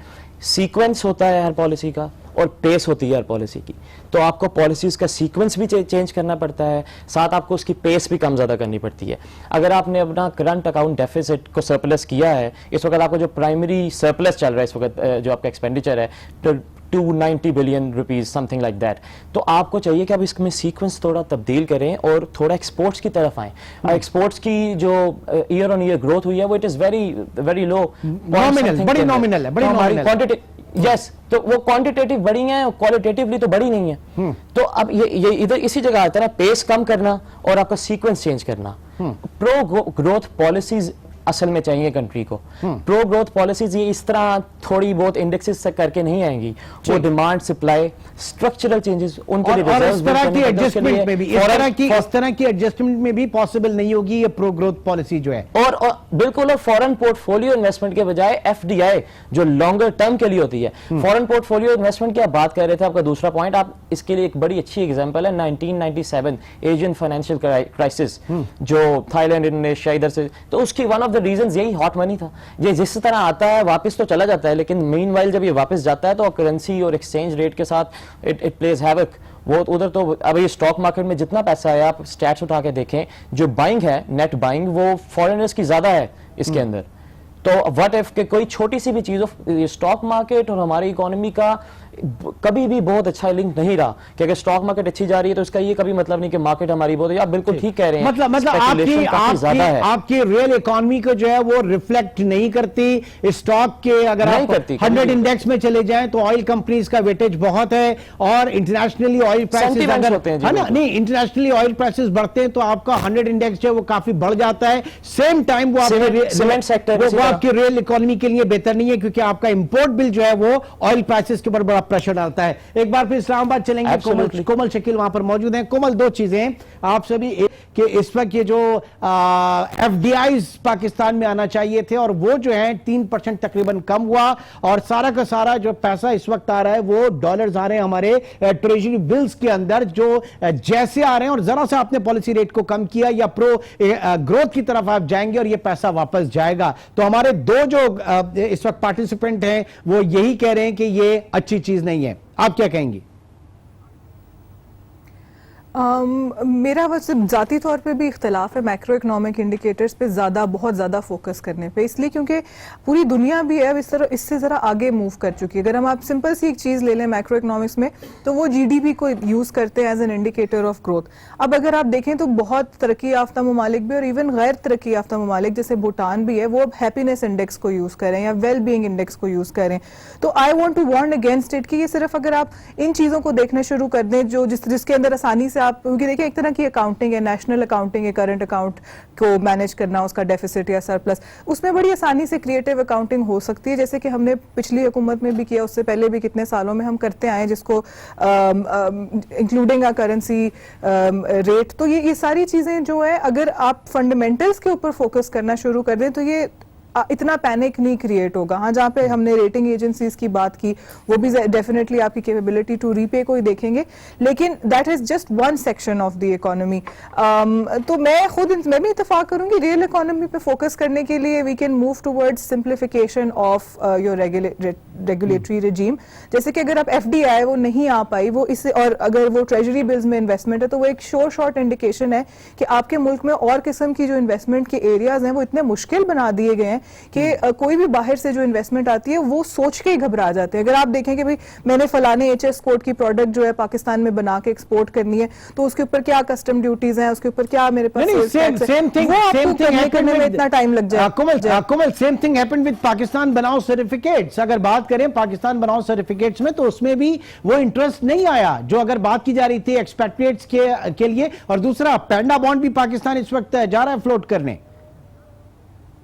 सीक्वेंस होता है हर पॉलिसी का और पेस होती है हर पॉलिसी की, तो आपको पॉलिसीज़ का सीक्वेंस भी चेंज करना पड़ता है, साथ आपको उसकी पेस भी कम ज़्यादा करनी पड़ती है। अगर आपने अपना करंट अकाउंट डेफिसिट को सरप्लस किया है, इस वक्त आपको जो प्राइमरी सरप्लस चल रहा है इस वक्त, जो आपका एक्सपेंडिचर है 290 billion rupees something like that, तो आपको चाहिए कि आप इसमें सीक्वेंस थोड़ा तब्दील करें और थोड़ा एक्सपोर्ट्स की तरफ आएँ। एक्सपोर्ट्स की जो ईयर ऑन ईयर ग्रोथ हुई है वो इट इज़ वेरी लो, बड़ी नॉमिनल है। यस, तो वो क्वांटिटेटिव बड़ी हैं, क्वालिटेटिवली तो बड़ी नहीं है। तो अब ये इधर इसी जगह आता है ना, पेस कम करना और आपका सीक्वेंस चेंज करना। प्रो ग्रोथ पॉलिसीज असल में चाहिए कंट्री को। प्रो ग्रोथ पॉलिसीज ये इस तरह थोड़ी बहुत इंडेक्सेस से करके नहीं आएंगी, वो डिमांड सप्लाई स्ट्रक्चरल चेंजेस उनके लिए, और इस तरह की एडजस्टमेंट में भी इस तरह की एडजस्टमेंट में भी पॉसिबल नहीं होगी ये प्रो ग्रोथ पॉलिसी जो है। और बिल्कुल, और फॉरेन पोर्टफोलियो इन्वेस्टमेंट के बजाय FDI जो लॉन्गर टर्म के लिए होती है, फॉरेन पोर्टफोलियो इन्वेस्टमेंट की आप बात कर रहे थे, आपका दूसरा पॉइंट, आप इसके लिए एक बड़ी अच्छी एग्जांपल है 1997 एशियन फाइनेंशियल क्राइसिस, जो थाईलैंड, इंडोनेशिया इधर से, तो उसकी वन ऑफ रीजंस यही हॉट मनी था। ये जिस तरह आता है वापस तो चला जाता है, लेकिन मीनवाइल जब ये वापस जाता है तो करेंसी और एक्सचेंज रेट के साथ इट प्लेज हैवक। वो उधर तो अब ये स्टॉक मार्केट में जितना पैसा है, आप स्टैट्स उठा के देखें, जो बाइंग है, नेट बाइंग, वो फॉरेनर्स की ज्यादा है इसके अंदर। तो व्हाट इफ के कोई छोटी सी भी चीज, स्टॉक मार्केट और हमारी इकोनॉमी का कभी भी बहुत अच्छा लिंक नहीं रहा कि अगर स्टॉक मार्केट अच्छी जा रही है तो इसका ये कभी मतलब नहीं कि मार्केट हमारी बहुत, आप बिल्कुल ठीक कह रहे हैं। मतलब आपकी रियल इकोनॉमी को जो है वो रिफ्लेक्ट नहीं करती स्टॉक के। अगर आप 100 इंडेक्स में चले जाएं तो ऑयल कंपनीज का वेटेज बहुत है, और इंटरनेशनली ऑयल प्राइसेस अगर है ना, नहीं, इंटरनेशनली ऑयल प्राइसेस बढ़ते हैं तो आपका 100 इंडेक्स जो है वो काफी बढ़ जाता है। सेम टाइम वो सीमेंट सेक्टर वो आपकी रियल इकोनॉमी के लिए बेहतर नहीं है, क्योंकि आपका इंपोर्ट बिल जो है वो ऑयल प्राइसेस के ऊपर बड़ा प्रेशर डालता है। एक बार फिर इस्लामाबाद चलेंगे, कोमल शकील वहां पर मौजूद हैं। कोमल, दो चीजें आप सभी कि इस वक्त ये जो FDIs पाकिस्तान में आना चाहिए थे और वो जो है 3% तकरीबन कम हुआ, और सारा का सारा जो पैसा इस वक्त आ रहा है वो डॉलर्स आ रहे हैं हमारे ट्रेजरी बिल्स के अंदर, जो जैसे आ रहे हैं, और जरा सा आपने पॉलिसी रेट को कम किया या प्रो ग्रोथ की तरफ आप जाएंगे और ये पैसा वापस जाएगा। तो हमारे दो जो इस वक्त पार्टिसिपेंट हैं वो यही कह रहे हैं कि ये अच्छी चीज नहीं है। आप क्या कहेंगी? मेरा बस जाती तौर पे भी इख्तलाफ है मैक्रो इकोनॉमिक इंडिकेटर्स पे बहुत ज़्यादा फोकस करने पे, इसलिए क्योंकि पूरी दुनिया भी है इससे ज़रा आगे मूव कर चुकी है। अगर हम आप सिंपल सी एक चीज़ ले लें मैक्रो इकोनॉमिक्स में, तो वो GDP को यूज़ करते हैं as an indicator of growth. अब अगर आप देखें तो बहुत तरक्की याफ्ता ममालिक भी और इवन गैर तरक्की याफ्ता ममालिक जैसे भूटान भी है, वो अब हैप्पीनेस इंडेक्स को यूज़ करें या वेल बीइंग इंडेक्स को यूज़ करें। तो I want to warn against it कि ये सिर्फ अगर आप इन चीज़ों को देखना शुरू कर दें जो जिसके अंदर आसानी से आप, क्योंकि देखिए एक तरह की अकाउंटिंग है, नेशनल अकाउंटिंग है, करंट अकाउंट को मैनेज करना, उसका डेफिसिट या सरप्लस, उसमें बड़ी आसानी से क्रिएटिव अकाउंटिंग हो सकती है, जैसे कि हमने पिछली हुकूमत में भी किया, उससे पहले भी कितने सालों में हम करते आए, जिसको इंक्लूडिंग अ करेंसी रेट। तो ये सारी चीजें जो है, अगर आप फंडामेंटल्स के ऊपर फोकस करना शुरू कर दें तो ये इतना पैनिक नहीं क्रिएट होगा। हाँ, जहाँ पे हमने रेटिंग एजेंसीज की बात की, वो भी डेफिनेटली आपकी कैपेबिलिटी टू रीपे को ही देखेंगे, लेकिन that is just one section of the economy. तो मैं भी इत्तेफाक करूंगी, रियल इकोनॉमी पे फोकस करने के लिए we can move towards simplification of your regulatory regime. जैसे कि अगर आप FDI वो नहीं आ पाई, वो इससे, और अगर वो ट्रेजरी बिल्स में इन्वेस्टमेंट है, तो वो एक शॉर्ट इंडिकेशन है कि आपके मुल्क में और किस्म की जो इन्वेस्टमेंट के एरियाज हैं वो इतने मुश्किल बना दिए गए हैं कि कोई भी बाहर से जो इन्वेस्टमेंट आती है वो सोच के ही घबरा जाते हैं। अगर आप देखें कि भाई मैंने फलाने HS कोड की प्रोडक्ट जो है पाकिस्तान में बना के एक्सपोर्ट करनी है, तो उसके ऊपर क्या कस्टम ड्यूटीज हैं, उसके ऊपर क्या मेरे पास सेम थिंग में इतना टाइम लग जाए। कुमल, same thing happened with Pakistan बनाओ सर्टिफिकेट्स। अगर बात करें पाकिस्तान बनाओ सर्टिफिकेट्स में, तो उसमें भी वो इंटरेस्ट नहीं आया जो अगर बात की जा रही थी एक्सपेट्रिएट्स के लिए। और दूसरा, पैंडा बॉन्ड भी पाकिस्तान इस वक्त जा रहा है फ्लोट करने,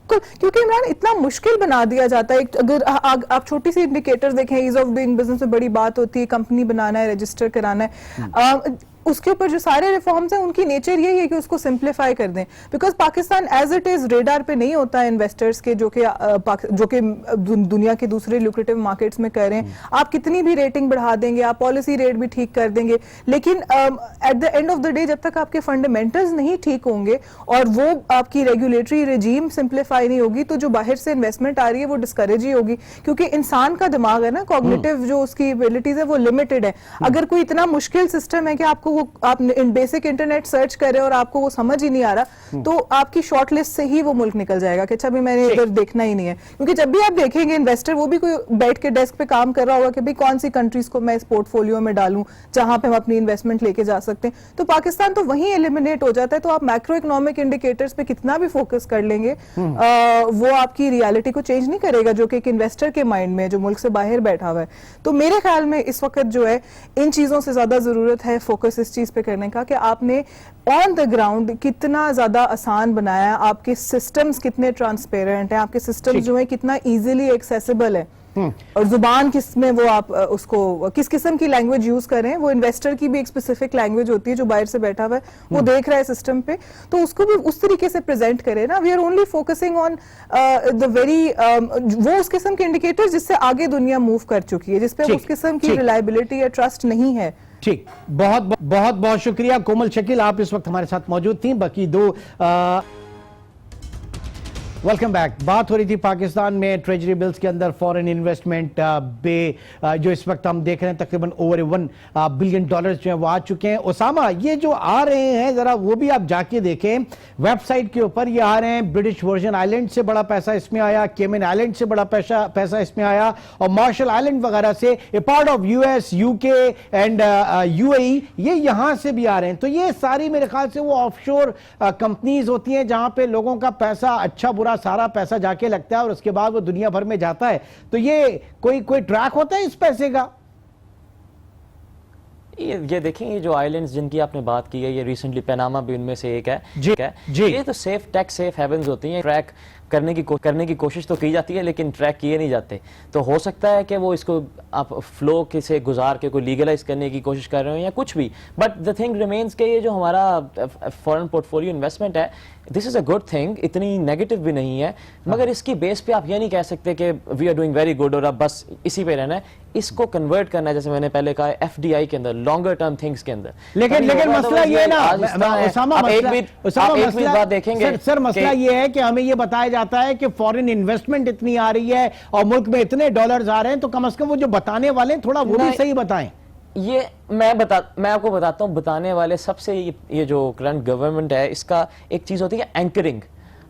क्योंकि इमरान इतना मुश्किल बना दिया जाता है। अगर आप छोटी सी इंडिकेटर्स देखें, ईज ऑफ डूइंग बिजनेस में बड़ी बात होती है, कंपनी बनाना है, रजिस्टर कराना है, उसके ऊपर जो सारे रिफॉर्म्स हैं उनकी नेचर यही है कि उसको सिंप्लीफाई कर दें। Because Pakistan as it is radar पे नहीं होता है इन्वेस्टर्स के, जो कि दुनिया के दूसरे लुक्रेटिव मार्केट्स में कर रहे हैं। आप कितनी भी रेटिंग बढ़ा देंगे, आप पॉलिसी रेट भी ठीक कर देंगे, लेकिन at the end of the day जब तक आपके फंडामेंटल्स नहीं ठीक होंगे और वो आपकी रेगुलेटरी रिजीम सिंप्लीफाई नहीं होगी, तो जो बाहर से इन्वेस्टमेंट आ रही है वो डिस्करेज ही होगी। क्योंकि इंसान का दिमाग है ना, कॉग्निटिव जो उसकी एबिलिटीज है वो लिमिटेड है। अगर कोई इतना मुश्किल सिस्टम है कि आपको वो, आप बेसिक इंटरनेट सर्च कर रहे हैं और आपको वो समझ ही नहीं आ रहा, तो आपकी शॉर्ट लिस्ट से ही वो मुल्क निकल जाएगा कि अच्छा भी मैंने इधर देखना ही नहीं है। क्योंकि जब भी आप देखेंगे इन्वेस्टर, वो भी कोई बैठ के डेस्क पे काम कर रहा होगा कि भाई कौन सी कंट्रीज को मैं इस पोर्टफोलियो में डालूं जहां पे हम अपनी इन्वेस्टमेंट लेके जा सकते हैं। तो पाकिस्तान तो वहीं एलिमिनेट हो जाता है। तो आप मैक्रो इकोनॉमिक इंडिकेटर्स पे कितना भी फोकस कर लेंगे, वो आपकी रियलिटी को चेंज नहीं करेगा, जो कि एक इन्वेस्टर के माइंड में, जो मुल्क से बाहर बैठा हुआ है। तो मेरे ख्याल में इस वक्त जो है, इन चीजों से ज्यादा जरूरत है फोकस इस चीज पे करने का कि आपने ऑन द ग्राउंड कितना ज्यादा आसान बनाया, आपके सिस्टम्स कितने ट्रांसपेरेंट हैं, आपके सिस्टम्स जो है कितना इजीली एक्सेसिबल है, और जुबान किस में वो आप उसको किस किस्म की लैंग्वेज यूज करें। वो इन्वेस्टर की भी एक स्पेसिफिक लैंग्वेज होती है जो बाहर से बैठा हुआ है, वो देख रहा है सिस्टम पे, तो उसको भी उस तरीके से प्रेजेंट करें ना। We are only focusing on the very वो उस किस्म के इंडिकेटर्स जिससे आगे दुनिया मूव कर चुकी है, जिसपे उस किस्म की रिलायबिलिटी या ट्रस्ट नहीं है। ठीक, बहुत बहुत बहुत शुक्रिया कोमल शकील, आप इस वक्त हमारे साथ मौजूद थी। बाकी दो वेलकम बैक। बात हो रही थी पाकिस्तान में ट्रेजरी बिल्स के अंदर फॉरेन इन्वेस्टमेंट जो इस वक्त हम देख रहे हैं तकरीबन ओवर $1 बिलियन जो है वो आ चुके हैं। ओसामा, ये जो आ रहे हैं जरा वो भी आप जाके देखें वेबसाइट के ऊपर, ये आ रहे हैं ब्रिटिश वर्जन आइलैंड से बड़ा पैसा इसमें आया, केमन आइलैंड से बड़ा पैसा इसमें आया, और मार्शल आइलैंड वगैरह से, a part of US, UK and UAE, ये यहां से भी आ रहे हैं। तो ये सारी मेरे ख्याल से वो ऑफशोर कंपनीज होती हैं जहां पे लोगों का पैसा, अच्छा बुरा सारा पैसा जाके लगता है और उसके बाद वो दुनिया भर में जाता है। तो ये कोई ट्रैक होता है इस पैसे का? ये देखें, ये जो आइलैंड्स जिनकी आपने बात की है, ये रिसेंटली पनामा भी उनमें से एक है। जी। ये तो टैक्स सेफ हेवन्स होती हैं। ट्रैक करने की कोशिश तो की जाती है, लेकिन ट्रैक किए नहीं जाते। तो हो सकता है कि वो इसको आप फ्लो के से गुजार के कोई लीगलाइज करने की कोशिश कर रहे हो या कुछ भी, बट द थिंग रिमेन्स के ये जो हमारा फॉरेन पोर्टफोलियो इन्वेस्टमेंट है, this is a good thing, इतनी नेगेटिव भी नहीं है, मगर इसकी बेस पे आप ये नहीं कह सकते कि we are doing very good और अब बस इसी पे रहना है। इसको कन्वर्ट करना है, जैसे मैंने पहले कहा, FDI के अंदर, लॉन्गर टर्म थिंग्स के अंदर। लेकिन मसला ये ना, एक बात देखेंगे सर, मसला ये है कि हमें ये बताया जाता है कि फॉरेन इन्वेस्टमेंट इतनी आ रही है और मुल्क में इतने डॉलर्स आ रहे हैं, तो कम से कम वो जो बताने वाले हैं थोड़ा वो भी सही बताएं। ये मैं आपको बताता हूँ, बताने वाले सबसे ये जो करंट गवर्नमेंट है, इसका एक चीज होती है एंकरिंग।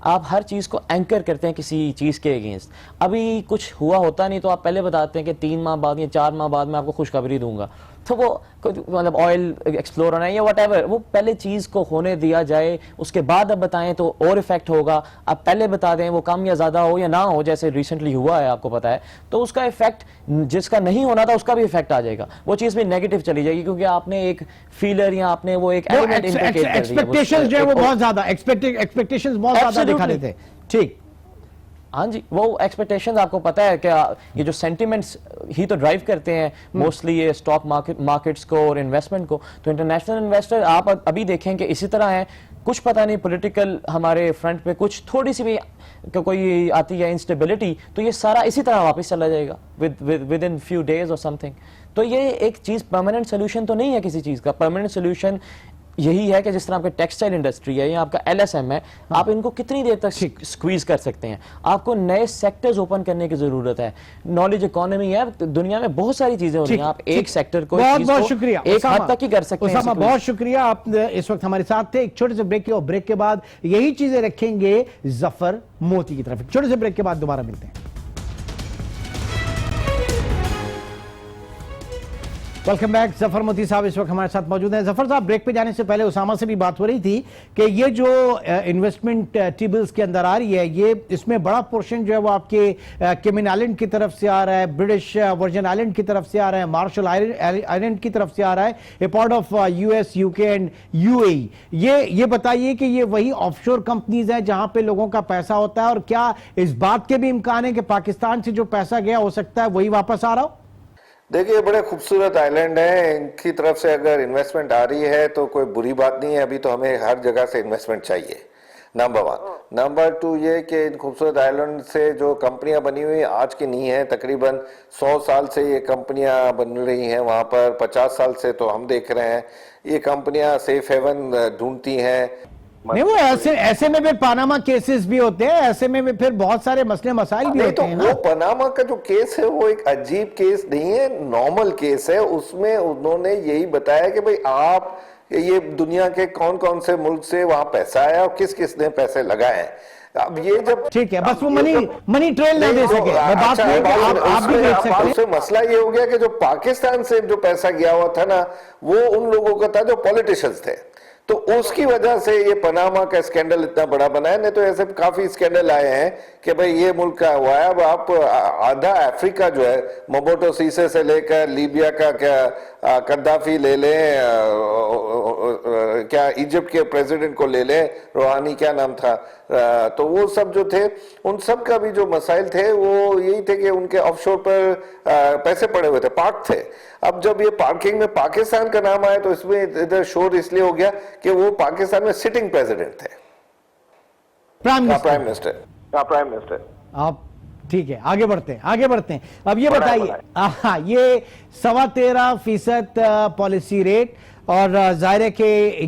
आप हर चीज को एंकर करते हैं किसी चीज के अगेंस्ट। अभी कुछ हुआ होता नहीं तो आप पहले बताते हैं कि 3 माह बाद या 4 माह बाद मैं आपको खुशखबरी दूंगा। तो वो मतलब ऑयल एक्सप्लोर होना है या व्हाटएवर, वो पहले चीज को होने दिया जाए, उसके बाद अब बताएं तो और इफेक्ट होगा। अब पहले बता दें वो कम या ज्यादा हो या ना हो, जैसे रिसेंटली हुआ है आपको पता है, तो उसका इफेक्ट जिसका नहीं होना था उसका भी इफेक्ट आ जाएगा, वो चीज भी नेगेटिव चली जाएगी, क्योंकि आपने एक फीलर या आपने वो एक एलिमेंट इंडिकेट कर दिया। एक्सपेक्टेशंस जो है वो बहुत ज्यादा एक्सपेक्टेशंस बहुत ज्यादा दिखा रहे थे। ठीक, हाँ जी, वो एक्सपेक्टेशंस आपको पता है क्या, ये जो सेंटिमेंट्स ही तो ड्राइव करते हैं मोस्टली ये स्टॉक मार्केट्स को और इन्वेस्टमेंट को। तो इंटरनेशनल इन्वेस्टर आप अभी देखें कि इसी तरह है, कुछ पता नहीं पॉलिटिकल हमारे फ्रंट पे कुछ थोड़ी सी भी कोई आती है इंस्टेबिलिटी, तो ये सारा इसी तरह वापस चला जाएगा विद इन फ्यू डेज और समथिंग। तो ये एक चीज परमानेंट सोल्यूशन तो नहीं है किसी चीज का। परमानेंट सोल्यूशन यही है कि जिस तरह आपका टेक्सटाइल इंडस्ट्री है या आपका एलएसएम है, आप इनको कितनी देर तक स्क्वीज कर सकते हैं। आपको नए सेक्टर्स ओपन करने की जरूरत है। नॉलेज इकोनॉमी है, दुनिया में बहुत सारी चीजें हो रही हैं, आप एक सेक्टर को बहुत बहुत शुक्रिया, एक हद तक ही कर सकते हैं। उसामा बहुत शुक्रिया, आप इस वक्त हमारे साथ थे। एक छोटे से ब्रेक के, और ब्रेक के बाद यही चीजें रखेंगे जफर मोती की तरफ। छोटे से ब्रेक के बाद दोबारा मिलते हैं। Welcome back. जफर मोती साहब इस वक्त हमारे साथ मौजूद हैं। जफर साहब, ब्रेक पे जाने से पहले उसामा से भी बात हो रही थी कि ये जो इन्वेस्टमेंट टी बिल्स के अंदर आ रही है, ये इसमें बड़ा पोर्शन जो है वो आपके केमन आइलैंड की तरफ से आ रहा है, ब्रिटिश वर्जिन आइलैंड की तरफ से आ रहा है, मार्शल आइलैंड की तरफ से आ रहा है, a part of US, UK and UAE. ये बताइए कि ये वही ऑफशोर कंपनीज हैं जहां पे लोगों का पैसा होता है, और क्या इस बात के भी इम्कान है कि पाकिस्तान से जो पैसा गया हो सकता है वही वापस आ रहा हो? देखिए, बड़े खूबसूरत आइलैंड हैं, इनकी तरफ से अगर इन्वेस्टमेंट आ रही है तो कोई बुरी बात नहीं है। अभी तो हमें हर जगह से इन्वेस्टमेंट चाहिए, नंबर 1। नंबर 2 ये कि इन खूबसूरत आइलैंड से जो कंपनियां बनी हुई आज की नहीं है, तकरीबन 100 साल से ये कंपनियां बन रही हैं वहाँ पर। 50 साल से तो हम देख रहे हैं ये कंपनियां सेफ हेवन ढूंढती हैं। नहीं, वो ऐसे में भी पानामा केसेस भी होते हैं, ऐसे में भी फिर बहुत सारे मसले मसाइल भी होते हैं ना। वो पनामा का जो केस है वो एक अजीब केस नहीं है, नॉर्मल केस है। उसमें उन्होंने यही बताया कि भाई आप ये दुनिया के कौन कौन से मुल्क से वहां पैसा आया और किस किस ने पैसे लगाए। अब ये जब ठीक है, बस वो मनी ट्रेल ना दे सके, बात नहीं कि आप भी देख सकते हैं। मसला ये हो गया कि जो पाकिस्तान से जो पैसा गया हुआ था ना, वो उन लोगों का था जो पॉलिटिशियंस थे, तो उसकी वजह से ये पनामा का स्कैंडल इतना बड़ा बना है। नहीं तो ऐसे काफी स्कैंडल आए हैं कि भाई ये मुल्क का हुआ है। अब आप आधा अफ्रीका जो है, मोबोटो सीसे से लेकर लीबिया का क्या कद्दाफी ले लें, क्या इजिप्ट के प्रेसिडेंट को ले लें, रूहानी क्या नाम था, तो वो सब जो थे, उन सब का भी जो मसाइल थे वो यही थे कि उनके ऑफशोर पर पैसे पड़े हुए थे, पार्क थे। अब जब ये पार्किंग में पाकिस्तान का नाम आया तो इसमें इधर शोर इसलिए हो गया कि वो पाकिस्तान में सिटिंग प्रेसिडेंट थे, प्राइम मिनिस्टर। आप ठीक है, आगे बढ़ते हैं। अब ये बताइए, ये 13.25% पॉलिसी रेट, और जाहिर है कि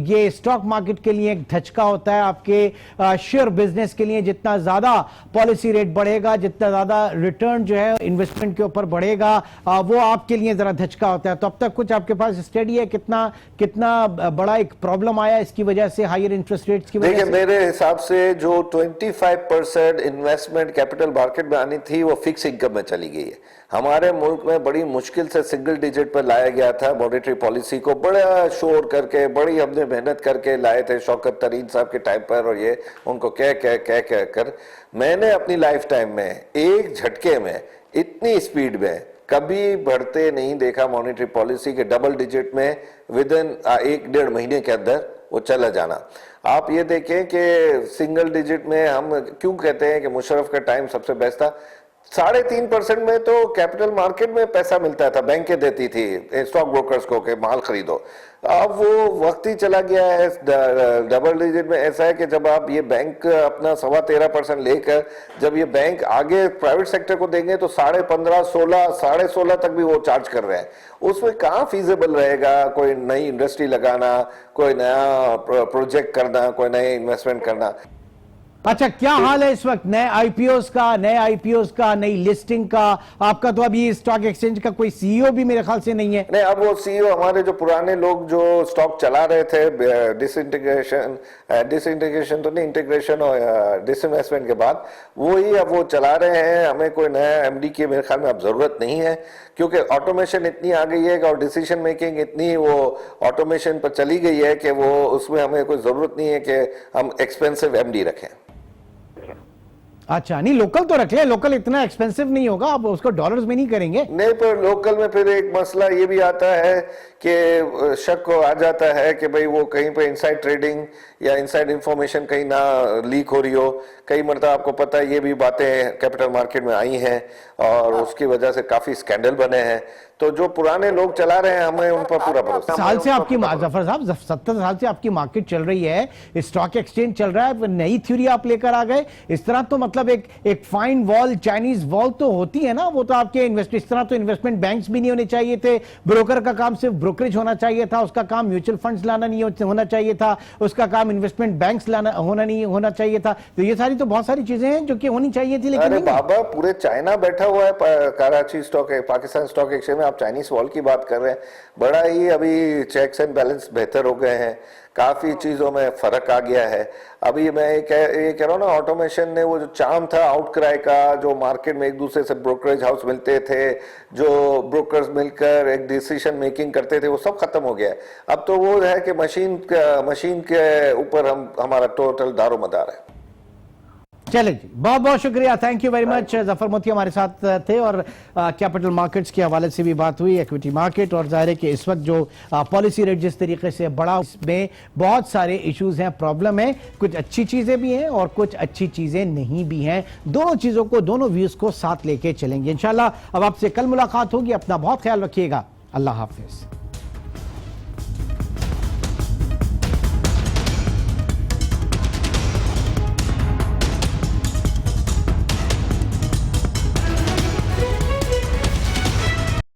ये स्टॉक मार्केट के लिए एक धचका होता है, आपके शेयर बिजनेस के लिए। जितना ज्यादा पॉलिसी रेट बढ़ेगा, जितना ज्यादा रिटर्न जो है इन्वेस्टमेंट के ऊपर बढ़ेगा, वो आपके लिए जरा धचका होता है। तो अब तक कुछ आपके पास स्टडी है कितना बड़ा एक प्रॉब्लम आया इसकी वजह से, हायर इंटरेस्ट रेट्स की वजह से? देखिए, मेरे हिसाब से जो 25% इन्वेस्टमेंट कैपिटल मार्केट में आनी थी वो फिक्स इनकम में चली गई है। हमारे मुल्क में बड़ी मुश्किल से सिंगल डिजिट पर लाया गया था मॉनेटरी पॉलिसी को, बड़ा शोर करके, बड़ी हमने मेहनत करके लाए थे शौकत तरीन साहब के टाइम पर, और ये उनको कह कर मैंने अपनी लाइफ टाइम में एक झटके में इतनी स्पीड में कभी बढ़ते नहीं देखा मॉनेटरी पॉलिसी के। डबल डिजिट में विद इन 1-1.5 महीने के अंदर वो चला जाना। आप ये देखें कि सिंगल डिजिट में हम क्यों कहते हैं कि मुशर्रफ का टाइम सबसे बेस्ट था। 3.5% में तो कैपिटल मार्केट में पैसा मिलता था, बैंकें देती थी स्टॉक ब्रोकर्स को कि माल खरीदो। अब वो वक्त ही चला गया है डबल डिजिट में। ऐसा है कि जब आप ये बैंक अपना 13.25% लेकर जब ये बैंक आगे प्राइवेट सेक्टर को देंगे तो 15.5, 16, 16.5 तक भी वो चार्ज कर रहे हैं। उसमें कहाँ फीजेबल रहेगा कोई नई इंडस्ट्री लगाना, कोई नया प्रोजेक्ट करना, कोई नए इन्वेस्टमेंट करना। अच्छा, क्या हाल है इस वक्त नए आईपीओस का, नई लिस्टिंग का? आपका तो अभी स्टॉक एक्सचेंज का कोई सीईओ भी मेरे ख्याल से नहीं है। नहीं, अब वो सीईओ हमारे जो पुराने लोग जो स्टॉक चला रहे थे डिसइंटीग्रेशन तो नहीं, इंटीग्रेशन और डिसइन्वेस्टमेंट के बाद वही अब वो चला रहे हैं। हमें कोई नया एमडी की मेरे ख्याल में अब जरूरत नहीं है, क्योंकि ऑटोमेशन इतनी आ गई है और डिसीजन मेकिंग इतनी वो ऑटोमेशन पर चली गई है कि वो उसमें हमें कोई जरूरत नहीं है कि हम एक्सपेंसिव एमडी रखें। अच्छा, नहीं लोकल तो रख ले, लोकल इतना एक्सपेंसिव नहीं होगा, आप उसको डॉलर्स में नहीं करेंगे। नहीं, पर लोकल में फिर एक मसला ये भी आता है कि शक आ जाता है कि भाई वो कहीं पे इनसाइड ट्रेडिंग या इनसाइड इंफॉर्मेशन कहीं ना लीक हो रही हो। कई मरतबा आपको पता है ये भी बातें कैपिटल मार्केट में आई हैं और उसकी वजह से काफी स्कैंडल बने हैं। तो जो पुराने लोग चला रहे हैं हमें उन पर पूरा भरोसा। साल से आपकी जफर साहब 70 साल से आपकी मार्केट चल रही है, स्टॉक एक्सचेंज चल रहा है, नई थ्योरी आप लेकर आ गए इस तरह, तो मतलब एक फाइन वॉल, चाइनीज वॉल तो होती है ना, वो तो आपके इस तरह तो इन्वेस्टमेंट बैंक्स भी नहीं होने चाहिए थे। ब्रोकर का काम सिर्फ ब्रोकरेज होना चाहिए था, उसका काम म्यूचुअल फंड्स लाना नहीं होना चाहिए था, उसका काम इन्वेस्टमेंट बैंक्स लाना होना चाहिए था। तो ये सारी तो बहुत सारी चीजें हैं जो कि होनी चाहिए थी, लेकिन अरे बाबा, पूरे चाइना बैठा हुआ है Karachi stock Pakistan stock exchange में, आप चाइनीज वॉल की बात कर रहे हैं। बड़ा ही अभी चेक्स एंड बैलेंस बेहतर हो गए हैं, काफी चीजों में फर्क आ गया है। अभी मैं ये कह रहा हूँ ना, ऑटोमेशन ने वो जो चार्म था आउटक्राई का, जो मार्केट में एक दूसरे से ब्रोकरेज हाउस मिलते थे, जो ब्रोकर्स मिलकर एक डिसीजन मेकिंग करते थे, वो सब खत्म हो गया है। अब तो वो है कि मशीन के ऊपर हमारा टोटल दारोमदार है। चले जी, बहुत बहुत शुक्रिया, thank you very much. Zafar मोती हमारे साथ थे और कैपिटल मार्केट्स के हवाले से भी बात हुई, इक्विटी मार्केट, और जाहिर है कि इस वक्त जो पॉलिसी रेट जिस तरीके से बढ़ा, उसमें बहुत सारे इश्यूज हैं, प्रॉब्लम है, कुछ अच्छी चीजें भी हैं और कुछ अच्छी चीजें नहीं भी हैं। दोनों चीजों को, दोनों व्यूज को साथ लेके चलेंगे इंशाल्लाह। अब आपसे कल मुलाकात होगी, अपना बहुत ख्याल रखिएगा, अल्लाह हाफिज।